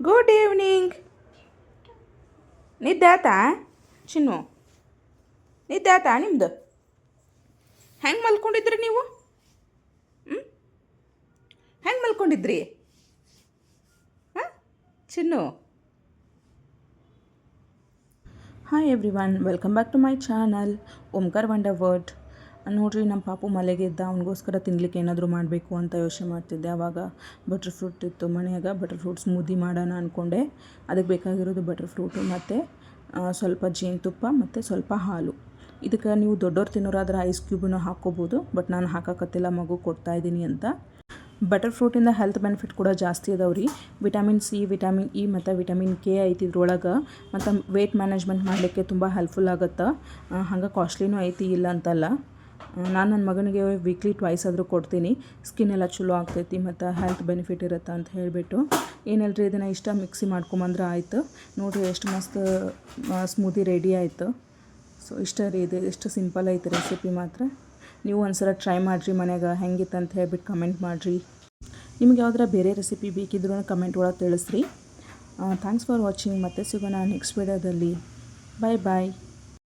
Good evening. ನಿದ್ದೆ ಆತಾ ಚಿನ್ನು? ನಿದ್ದೆ ಆತಾ ನಿಮ್ಮದು? ಹೆಂಗೆ ಮಲ್ಕೊಂಡಿದ್ರಿ ನೀವು? ಹೆಂಗೆ ಮಲ್ಕೊಂಡಿದ್ರಿ ಹಾಂ ಚಿನ್ನು? Hi everyone, welcome back to my channel Omkara Wonder World. ನೋಡಿರಿ, ನಮ್ಮ ಪಾಪು ಮಲೆಗಿದ್ದ, ಅವನಿಗೋಸ್ಕರ ತಿನ್ಲಿಕ್ಕೆ ಏನಾದರೂ ಮಾಡಬೇಕು ಅಂತ ಯೋಚನೆ ಮಾಡ್ತಿದ್ದೆ. ಆವಾಗ ಬಟರ್ ಫ್ರೂಟ್ ಇತ್ತು ಮನೆಯಾಗ. ಬಟರ್ ಫ್ರೂಟ್ ಸ್ಮೂದಿ ಮಾಡೋಣ ಅಂದ್ಕೊಂಡೆ. ಅದಕ್ಕೆ ಬೇಕಾಗಿರೋದು ಬಟರ್ ಫ್ರೂಟು ಮತ್ತು ಸ್ವಲ್ಪ ಜೇನುತುಪ್ಪ ಮತ್ತು ಸ್ವಲ್ಪ ಹಾಲು. ಇದಕ್ಕೆ ನೀವು ದೊಡ್ಡವ್ರು ತಿನ್ನೋರಾದ್ರೆ ಐಸ್ ಕ್ಯೂಬನ್ನು ಹಾಕ್ಕೋಬೋದು, ಬಟ್ ನಾನು ಹಾಕೋಕತ್ತಿಲ್ಲ, ಮಗು ಕೊಡ್ತಾಯಿದ್ದೀನಿ ಅಂತ. ಬಟರ್ ಫ್ರೂಟಿಂದ ಹೆಲ್ತ್ ಬೆನಿಫಿಟ್ ಕೂಡ ಜಾಸ್ತಿ ಅದಾವೆ ರೀ. ವಿಟಮಿನ್ ಸಿ, ವಿಟಮಿನ್ ಇ ಮತ್ತು ವಿಟಮಿನ್ ಕೆ ಐತಿ ಇದ್ರೊಳಗೆ. ಮತ್ತು ವೆಯ್ಟ್ ಮ್ಯಾನೇಜ್ಮೆಂಟ್ ಮಾಡಲಿಕ್ಕೆ ತುಂಬ ಹೆಲ್ಪ್ಫುಲ್ ಆಗುತ್ತೆ. ಹಂಗೆ ಕಾಸ್ಟ್ಲಿನೂ ಐತಿ, ಇಲ್ಲ ಅಂತಲ್ಲ. ನಾನು ನನ್ನ ಮಗನಿಗೆ ವೀಕ್ಲಿ ಟ್ವೈಸ್ ಆದರೂ ಕೊಡ್ತೀನಿ. ಸ್ಕಿನ್ ಎಲ್ಲ ಚಲೋ ಆಗ್ತೈತಿ ಮತ್ತು ಹೆಲ್ತ್ ಬೆನಿಫಿಟ್ ಇರುತ್ತೆ ಅಂತ ಹೇಳಿಬಿಟ್ಟು. ಏನಿಲ್ಲರಿ, ಇದನ್ನು ಇಷ್ಟ ಮಿಕ್ಸಿ ಮಾಡ್ಕೊಂಬಂದ್ರೆ ಆಯಿತು. ನೋಡಿರಿ ಎಷ್ಟು ಮಸ್ತ್ ಸ್ಮೂದಿ ರೆಡಿ ಆಯಿತು. ಸೊ ಇಷ್ಟ ರೀ, ಇದು ಎಷ್ಟು ಸಿಂಪಲ್ ಐತೆ ರೆಸಿಪಿ ಮಾತ್ರ. ನೀವು ಒಂದ್ಸಲ ಟ್ರೈ ಮಾಡಿರಿ ಮನ್ಯಾಗ, ಹೆಂಗಿತ್ತು ಅಂತ ಹೇಳ್ಬಿಟ್ಟು ಕಮೆಂಟ್ ಮಾಡಿರಿ. ನಿಮ್ಗೆ ಯಾವ್ದಾರ ಬೇರೆ ರೆಸಿಪಿ ಬೇಕಿದ್ರೂ ಕಮೆಂಟ್ ಒಳಗೆ ತಿಳಿಸ್ರಿ. Thanks for watching. ಮತ್ತೆ ಸಿಗೋಣ ನೆಕ್ಸ್ಟ್ ವಿಡಿಯೋದಲ್ಲಿ. ಬಾಯ್ ಬಾಯ್.